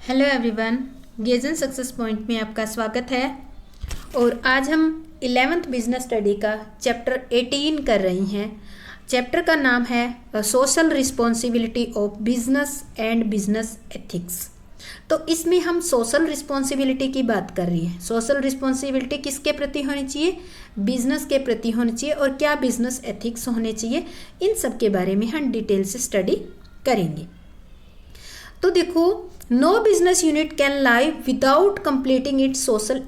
Hello everyone, गेजन success point में आपका स्वागत है। और आज हम 11th बिजनेस स्टडी का चैप्टर 18 कर रही हैं। चैप्टर का नाम है social responsibility of business and business ethics. तो इसमें हम सोशल रिस्पॉन्सिबिलिटी की बात कर रही हैं। सोशल रिस्पॉन्सिबिलिटी किसके प्रति होनी चाहिए? बिजनेस के प्रति होनी चाहिए। और क्या बिजनेस एथिक्स होने चाहिए, इन सब के बारे में हम डिटेल से स्टडी करेंगे। तो देखो, no business unit can live without completing its social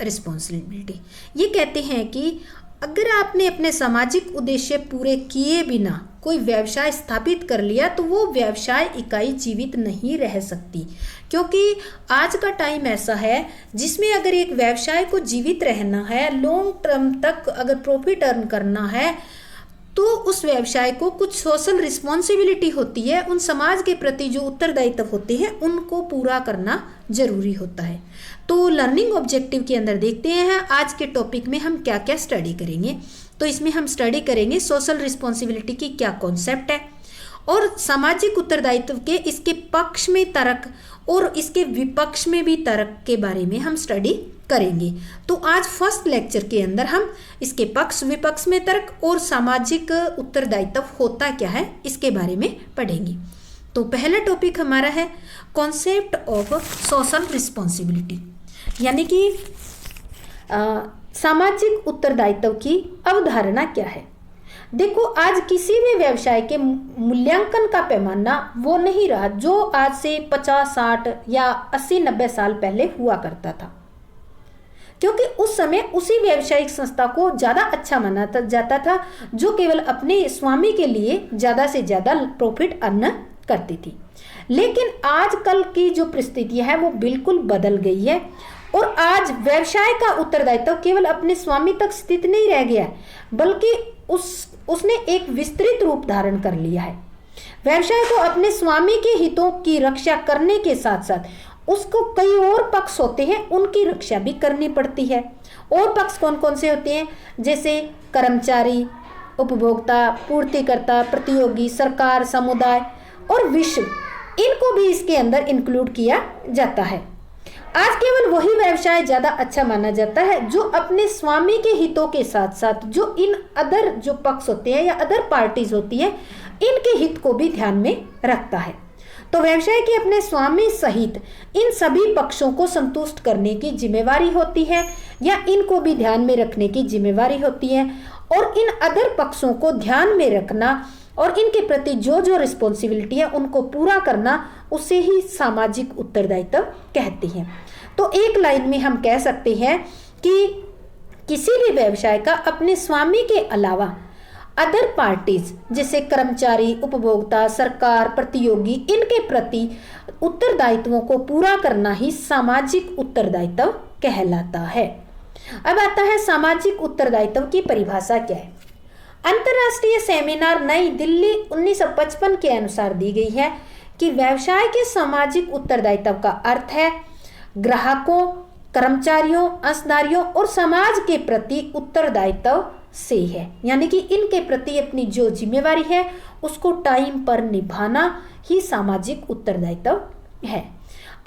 responsibility. ये कहते हैं कि अगर आपने अपने सामाजिक उद्देश्य पूरे किए बिना कोई व्यवसाय स्थापित कर लिया तो वो व्यवसाय इकाई जीवित नहीं रह सकती। क्योंकि आज का टाइम ऐसा है जिसमें अगर एक व्यवसाय को जीवित रहना है, लॉन्ग टर्म तक अगर प्रॉफिट अर्न करना है, तो उस व्यवसाय को कुछ सोशल रिस्पॉन्सिबिलिटी होती है। उन समाज के प्रति जो उत्तरदायित्व होते हैं उनको पूरा करना जरूरी होता है। तो लर्निंग ऑब्जेक्टिव के अंदर देखते हैं आज के टॉपिक में हम क्या क्या स्टडी करेंगे। तो इसमें हम स्टडी करेंगे सोशल रिस्पॉन्सिबिलिटी की क्या कॉन्सेप्ट है, और सामाजिक उत्तरदायित्व के इसके पक्ष में तर्क और इसके विपक्ष में भी तर्क के बारे में हम स्टडी करेंगे। तो आज फर्स्ट लेक्चर के अंदर हम इसके पक्ष विपक्ष में तर्क और सामाजिक उत्तरदायित्व होता क्या है इसके बारे में पढ़ेंगे। तो पहला टॉपिक हमारा है कॉन्सेप्ट ऑफ सोशल रिस्पॉन्सिबिलिटी, यानी कि सामाजिक उत्तरदायित्व की अवधारणा क्या है। देखो, आज किसी भी व्यवसाय के मूल्यांकन का पैमाना वो नहीं रहा जो आज से 50-60 या 80-90 साल पहले हुआ करता था। क्योंकि उस समय उसी व्यावसायिक संस्था को ज़्यादा अच्छा माना जाता था जो केवल अपने स्वामी के लिए ज़्यादा से ज़्यादा प्रॉफिट अर्न करती थी। लेकिन आजकल की जो परिस्थिति है वो बिल्कुल बदल गई है, और आज व्यवसाय का उत्तरदायित्व केवल अपने स्वामी तक स्थित नहीं रह गया है, बल्कि उसने एक विस्तृत रूप धारण कर लिया है। व्यवसाय को अपने स्वामी के हितों की रक्षा करने के साथ साथ उसको कई और पक्ष होते हैं, उनकी रक्षा भी करनी पड़ती है। और पक्ष कौन कौन से होते हैं? जैसे कर्मचारी, उपभोक्ता, पूर्तिकर्ता, प्रतियोगी, सरकार, समुदाय और विश्व, इनको भी इसके अंदर इंक्लूड किया जाता है। आज केवल वही व्यवसाय ज्यादा अच्छा माना जाता है जो अपने स्वामी के हितों के साथ साथ जो इन अदर जो पक्ष होते हैं या अदर पार्टीज होती है, इनके हित को भी ध्यान में रखता है। तो व्यवसाय की अपने स्वामी सहित इन सभी पक्षों को संतुष्ट करने की जिम्मेवारी होती है, या इनको भी ध्यान में रखने की जिम्मेवारी होती है। और इन अदर पक्षों को ध्यान में रखना और इनके प्रति जो जो रिस्पॉन्सिबिलिटी है उनको पूरा करना, उसे ही सामाजिक उत्तरदायित्व कहते हैं। तो एक लाइन में हम कह सकते हैं कि किसी भी व्यवसाय का अपने स्वामी के अलावा अदर पार्टीज जैसे कर्मचारी, उपभोक्ता, सरकार, प्रतियोगी, इनके प्रति उत्तरदायित्वों को पूरा करना ही सामाजिक उत्तरदायित्व कहलाता है। अब आता है सामाजिक उत्तरदायित्व की परिभाषा क्या है। अंतर्राष्ट्रीय सेमिनार नई दिल्ली 1955 के अनुसार दी गई है कि व्यवसाय के सामाजिक उत्तरदायित्व का अर्थ है ग्राहकों, कर्मचारियों, अंशधारियों और समाज के प्रति उत्तरदायित्व से है, यानी कि इनके प्रति अपनी जो जिम्मेवारी है उसको टाइम पर निभाना ही सामाजिक उत्तरदायित्व है।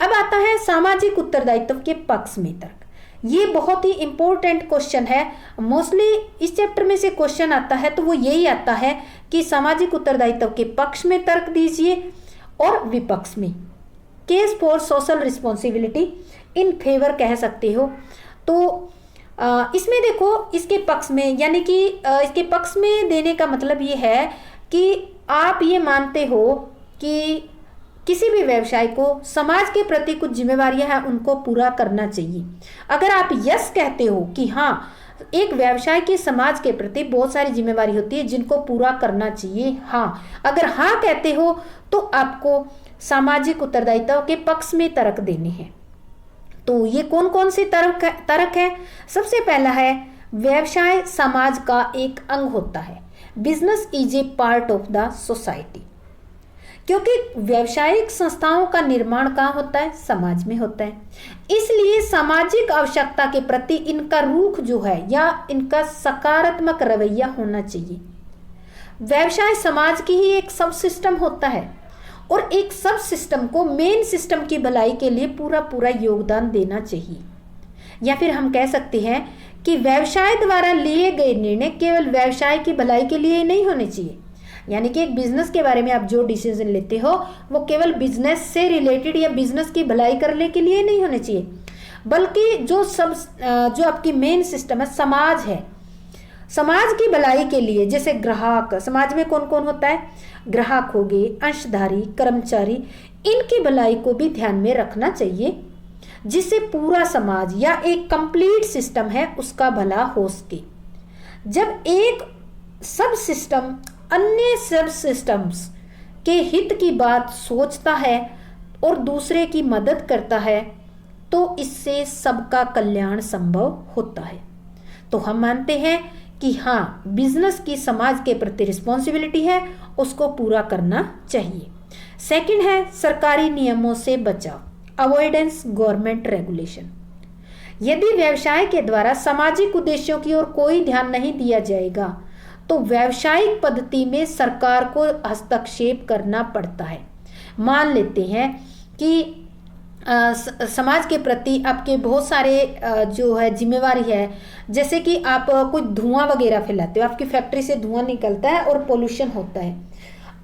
अब आता है सामाजिक उत्तरदायित्व के पक्ष में तर्क। ये बहुत ही इंपॉर्टेंट क्वेश्चन है। मोस्टली इस चैप्टर में से क्वेश्चन आता है तो वो यही आता है कि सामाजिक उत्तरदायित्व के पक्ष में तर्क दीजिए और विपक्ष में। Case for social responsibility in favour कह सकते हो। तो इसमें देखो, इसके पक्ष में, यानी कि इसके पक्ष में देने का मतलब ये है कि आप ये मानते हो कि किसी भी व्यवसाय को समाज के प्रति कुछ जिम्मेवारियां हैं उनको पूरा करना चाहिए। अगर आप यस कहते हो कि हाँ, एक व्यवसाय के समाज के प्रति बहुत सारी जिम्मेवारी होती है जिनको पूरा करना चाहिए, हाँ, अगर हाँ कहते हो तो आपको सामाजिक उत्तरदायित्व के पक्ष में तर्क देने हैं। तो ये कौन कौन से तर्क है? सबसे पहला है व्यवसाय समाज का एक अंग होता है। Business is a part of the society. क्योंकि व्यावसायिक संस्थाओं का निर्माण कहाँ होता है? समाज में होता है। इसलिए सामाजिक आवश्यकता के प्रति इनका रुख जो है या इनका सकारात्मक रवैया होना चाहिए। व्यवसाय समाज की ही एक सब सिस्टम होता है और एक सब सिस्टम को मेन सिस्टम की भलाई के लिए पूरा पूरा योगदान देना चाहिए। या फिर हम कह सकते हैं कि व्यवसाय द्वारा लिए गए निर्णय केवल व्यवसाय की भलाई के लिए नहीं होने चाहिए। यानी कि एक बिजनेस के बारे में आप जो डिसीजन लेते हो वो केवल बिजनेस से रिलेटेड या बिजनेस की भलाई करने के लिए नहीं होने चाहिए, बल्कि जो आपकी मेन सिस्टम है, समाज है, समाज की भलाई के लिए। जैसे ग्राहक, समाज में कौन कौन होता है, ग्राहक हो गए, अंशधारी, कर्मचारी, इनकी भलाई को भी ध्यान में रखना चाहिए, जिससे पूरा समाज या एक कंप्लीट सिस्टम है उसका भला हो सके। जब एक सब सिस्टम अन्य सब सिस्टम्स के हित की बात सोचता है और दूसरे की मदद करता है तो इससे सबका कल्याण संभव होता है। तो हम मानते हैं कि हाँ, बिजनेस की समाज के प्रति रिस्पॉन्सिबिलिटी है, उसको पूरा करना चाहिए। सेकंड है सरकारी नियमों से बचाव, अवॉइडेंस गवर्नमेंट रेगुलेशन। यदि व्यवसाय के द्वारा सामाजिक उद्देश्यों की ओर कोई ध्यान नहीं दिया जाएगा तो व्यावसायिक पद्धति में सरकार को हस्तक्षेप करना पड़ता है। मान लेते हैं कि समाज के प्रति आपके बहुत सारे जो है जिम्मेवारी है, जैसे कि आप कोई धुआं वगैरह फैलाते हो, आपकी फैक्ट्री से धुआं निकलता है और पोल्यूशन होता है।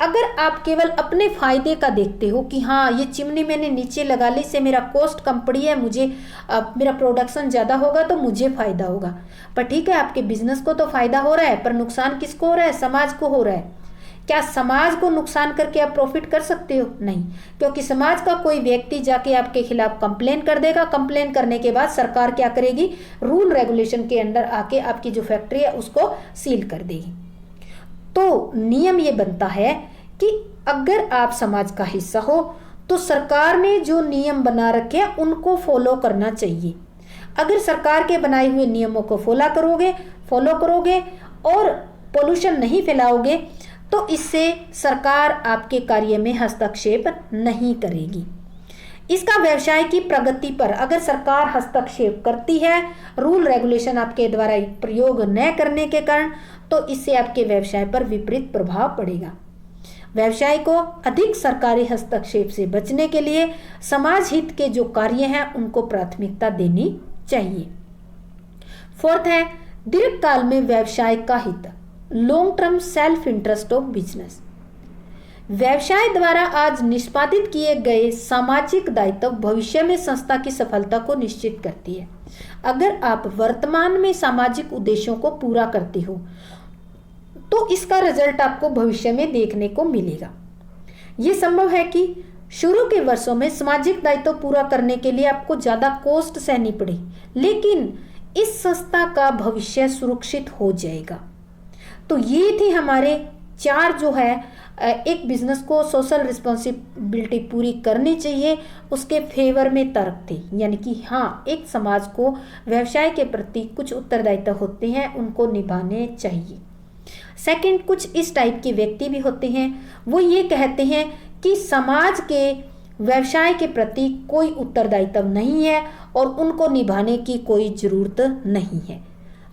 अगर आप केवल अपने फायदे का देखते हो कि हाँ ये चिमनी मैंने नीचे लगा ली, से मेरा कॉस्ट कम पड़ी है, मुझे मेरा प्रोडक्शन ज़्यादा होगा तो मुझे फ़ायदा होगा, पर ठीक है आपके बिजनेस को तो फ़ायदा हो रहा है, पर नुकसान किसको हो रहा है, समाज को हो रहा है। क्या समाज को नुकसान करके आप प्रॉफिट कर सकते हो? नहीं, क्योंकि समाज का कोई व्यक्ति जाके आपके खिलाफ कंप्लेन कर देगा। कंप्लेन करने के बाद सरकार क्या करेगी, रूल रेगुलेशन के अंडर आके आपकी जो फैक्ट्री है उसको सील कर देगी। तो नियम ये बनता है कि अगर आप समाज का हिस्सा हो तो सरकार ने जो नियम बना रखे हैं उनको फॉलो करना चाहिए। अगर सरकार के बनाए हुए नियमों को फॉलो करोगे और पोल्यूशन नहीं फैलाओगे तो इससे सरकार आपके कार्य में हस्तक्षेप नहीं करेगी। इसका व्यवसाय की प्रगति पर अगर सरकार हस्तक्षेप करती है, रूल रेगुलेशन आपके द्वारा प्रयोग न करने के कारण, तो इससे आपके व्यवसाय पर विपरीत प्रभाव पड़ेगा। व्यवसाय को अधिक सरकारी हस्तक्षेप से बचने के लिए समाज हित के जो कार्य हैं उनको प्राथमिकता देनी चाहिए। फोर्थ है दीर्घकाल में व्यवसाय का हित, long term self interest of business. व्यवसाय द्वारा आज निष्पादित किए गए सामाजिक दायित्व भविष्य में संस्था की सफलता को निश्चित करती है। अगर आप वर्तमान में सामाजिक उद्देश्यों को पूरा करते हो तो इसका रिजल्ट आपको भविष्य में देखने को मिलेगा। ये संभव है कि शुरू के वर्षों में सामाजिक दायित्व पूरा करने के लिए आपको ज्यादा कॉस्ट सहनी पड़े, लेकिन इस संस्था का भविष्य सुरक्षित हो जाएगा। तो ये थे हमारे 4 जो है एक बिजनेस को सोशल रिस्पॉन्सिबिलिटी पूरी करनी चाहिए उसके फेवर में तर्क थे। यानी कि हाँ, एक समाज को व्यवसाय के प्रति कुछ उत्तरदायित्व होते हैं, उनको निभाने चाहिए। सेकंड, कुछ इस टाइप के व्यक्ति भी होते हैं, वो ये कहते हैं कि समाज के व्यवसाय के प्रति कोई उत्तरदायित्व नहीं है और उनको निभाने की कोई ज़रूरत नहीं है।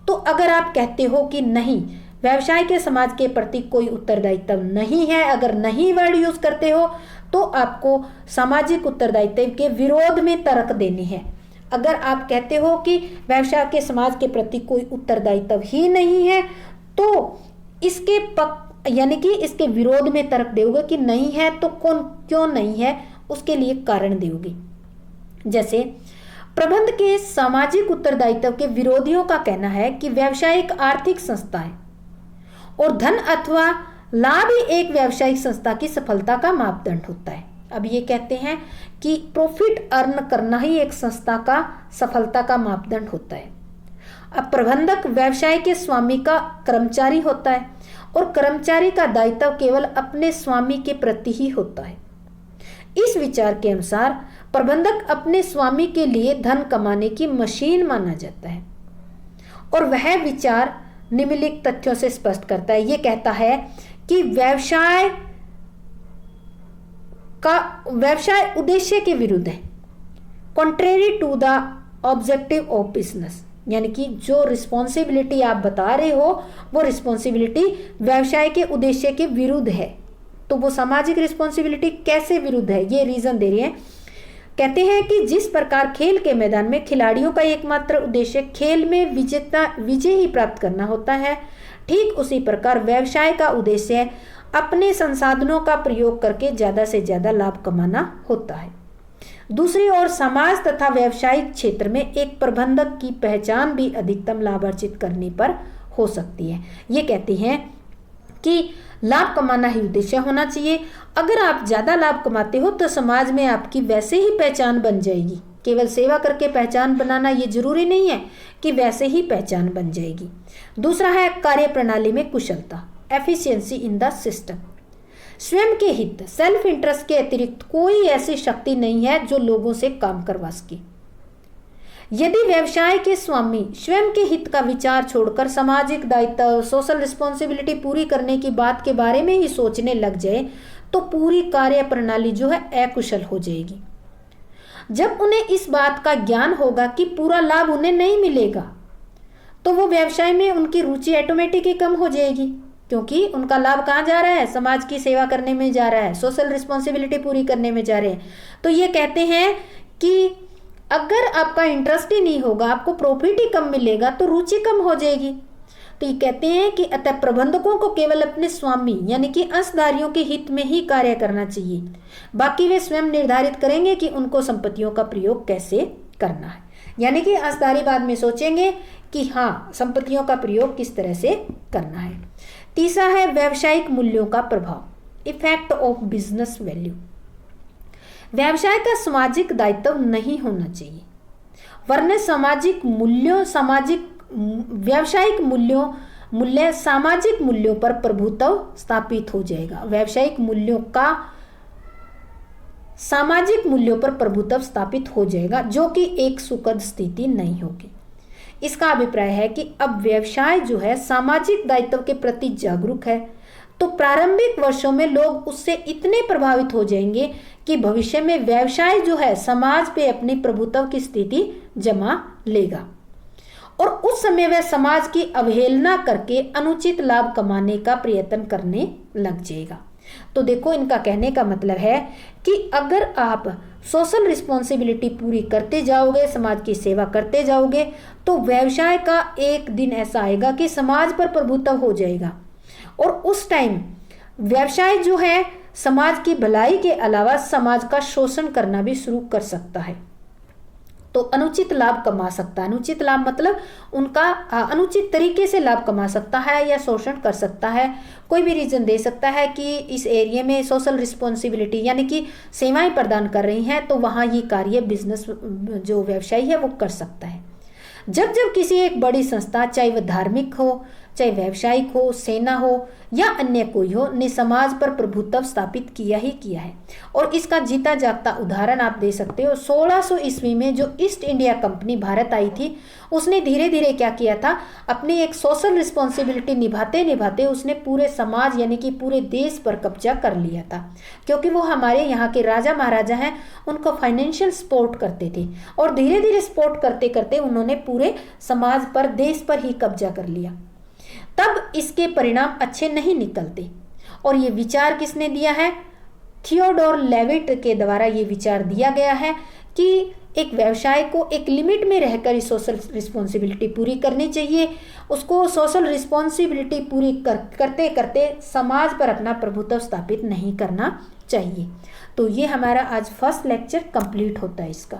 तो अगर आप कहते हो कि नहीं, व्यवसाय के समाज के प्रति कोई उत्तरदायित्व नहीं है, अगर नहीं वर्ड यूज़ करते हो तो आपको सामाजिक उत्तरदायित्व के विरोध में तर्क देने हैं। अगर आप कहते हो कि व्यवसाय के समाज के प्रति कोई उत्तरदायित्व ही नहीं है तो इसके यानी कि इसके विरोध में तर्क दोगे कि नहीं है तो क्यों नहीं है, उसके लिए कारण दोगे। जैसे प्रबंध के सामाजिक उत्तरदायित्व के विरोधियों का कहना है कि व्यवसाय एक आर्थिक संस्था है और धन अथवा लाभ ही एक व्यावसायिक संस्था की सफलता का मापदंड होता है। अब ये कहते हैं कि प्रॉफिट अर्न करना ही एक संस्था का सफलता का मापदंड होता है। अब प्रबंधक व्यवसाय के स्वामी का कर्मचारी होता है और कर्मचारी का दायित्व केवल अपने स्वामी के प्रति ही होता है। इस विचार के अनुसार प्रबंधक अपने स्वामी के लिए धन कमाने की मशीन माना जाता है और वह विचार निम्नलिखित तथ्यों से स्पष्ट करता है। ये कहता है कि व्यवसाय उद्देश्य के विरुद्ध है, contrary to the objective of business. यानी कि जो रिस्पॉन्सिबिलिटी आप बता रहे हो वो रिस्पॉन्सिबिलिटी व्यवसाय के उद्देश्य के विरुद्ध है। तो वो सामाजिक रिस्पॉन्सिबिलिटी कैसे विरुद्ध है, ये रीजन दे रही है। कहते हैं कि जिस प्रकार खेल के मैदान में खिलाड़ियों का एकमात्र उद्देश्य खेल में विजय ही प्राप्त करना होता है, ठीक उसी प्रकार व्यवसाय का उद्देश्य अपने संसाधनों का प्रयोग करके ज्यादा से ज्यादा लाभ कमाना होता है। दूसरी ओर समाज तथा व्यावसायिक क्षेत्र में एक प्रबंधक की पहचान भी अधिकतम लाभ अर्जित करने पर हो सकती है। ये कहते हैं कि लाभ कमाना ही उद्देश्य होना चाहिए। अगर आप ज्यादा लाभ कमाते हो तो समाज में आपकी वैसे ही पहचान बन जाएगी। केवल सेवा करके पहचान बनाना ये जरूरी नहीं है कि वैसे ही पहचान बन जाएगी। दूसरा है कार्य प्रणाली में कुशलता, एफिशिएंसी इन द सिस्टम। स्वयं के हित, सेल्फ इंटरेस्ट के अतिरिक्त कोई ऐसी शक्ति नहीं है जो लोगों से काम करवा सके। यदि व्यवसाय के स्वामी स्वयं के हित का विचार छोड़कर सामाजिक दायित्व, सोशल रिस्पॉन्सिबिलिटी पूरी करने की बात के बारे में ही सोचने लग जाए तो पूरी कार्य प्रणाली जो है अकुशल हो जाएगी। जब उन्हें इस बात का ज्ञान होगा कि पूरा लाभ उन्हें नहीं मिलेगा तो वो व्यवसाय में उनकी रुचि ऑटोमेटिक ही कम हो जाएगी, क्योंकि उनका लाभ कहाँ जा रहा है, समाज की सेवा करने में जा रहा है, सोशल रिस्पॉन्सिबिलिटी पूरी करने में जा रहे हैं। तो ये कहते हैं कि अगर आपका इंटरेस्ट ही नहीं होगा, आपको प्रॉफिट ही कम मिलेगा तो रुचि कम हो जाएगी। तो ये कहते हैं कि अतः प्रबंधकों को केवल अपने स्वामी यानी कि अंशधारियों के हित में ही कार्य करना चाहिए, बाकी वे स्वयं निर्धारित करेंगे कि उनको संपत्तियों का प्रयोग कैसे करना है। यानी कि अंशधारी बाद में सोचेंगे कि हाँ, संपत्तियों का प्रयोग किस तरह से करना है। तीसरा है व्यावसायिक मूल्यों का प्रभाव, इफेक्ट ऑफ बिजनेस वैल्यू। व्यवसाय का सामाजिक दायित्व नहीं होना चाहिए, वरना व्यावसायिक मूल्य सामाजिक मूल्यों पर प्रभुत्व स्थापित हो जाएगा। व्यावसायिक मूल्यों का सामाजिक मूल्यों पर प्रभुत्व स्थापित हो जाएगा, जो कि एक सुखद स्थिति नहीं होगी। इसका अभिप्राय है कि अब व्यवसाय जो है सामाजिक दायित्व के प्रति जागरूक है तो प्रारंभिक वर्षों में लोग उससे इतने प्रभावित हो जाएंगे कि भविष्य में व्यवसाय जो है समाज पे अपनी प्रभुत्व की स्थिति जमा लेगा और उस समय वह समाज की अवहेलना करके अनुचित लाभ कमाने का प्रयत्न करने लग जाएगा। तो देखो, इनका कहने का मतलब है कि अगर आप सोशल रिस्पॉन्सिबिलिटी पूरी करते जाओगे, समाज की सेवा करते जाओगे, तो व्यवसाय का एक दिन ऐसा आएगा कि समाज पर प्रभुत्व हो जाएगा और उस टाइम व्यवसाय जो है समाज की भलाई के अलावा समाज का शोषण करना भी शुरू कर सकता है। तो अनुचित लाभ कमा सकता है। अनुचित लाभ मतलब उनका अनुचित तरीके से लाभ कमा सकता है या शोषण कर सकता है। कोई भी रीजन दे सकता है कि इस एरिया में सोशल रिस्पॉन्सिबिलिटी यानी कि सेवाएं प्रदान कर रही हैं तो वहाँ ये कार्य बिजनेस जो व्यवसाय है वो कर सकता है। जब जब किसी एक बड़ी संस्था, चाहे वह धार्मिक हो, चाहे व्यावसायिक हो, सेना हो या अन्य कोई हो, ने समाज पर प्रभुत्व स्थापित किया ही किया है। और इसका जीता जागता उदाहरण आप दे सकते हो। 1600 ईस्वी में जो ईस्ट इंडिया कंपनी भारत आई थी, उसने धीरे धीरे क्या किया था, अपनी एक सोशल रिस्पॉन्सिबिलिटी निभाते निभाते उसने पूरे समाज यानी कि पूरे देश पर कब्जा कर लिया था, क्योंकि वो हमारे यहाँ के राजा महाराजा हैं, उनको फाइनेंशियल सपोर्ट करते थे और धीरे धीरे सपोर्ट करते करते उन्होंने पूरे समाज पर, देश पर ही कब्जा कर लिया। तब इसके परिणाम अच्छे नहीं निकलते और ये विचार किसने दिया है, थियोडोर लेविट के द्वारा ये विचार दिया गया है कि एक व्यवसाय को एक लिमिट में रहकर सोशल रिस्पॉन्सिबिलिटी पूरी करनी चाहिए। उसको सोशल रिस्पॉन्सिबिलिटी पूरी करते करते समाज पर अपना प्रभुत्व स्थापित नहीं करना चाहिए। तो ये हमारा आज फर्स्ट लेक्चर कंप्लीट होता है इसका।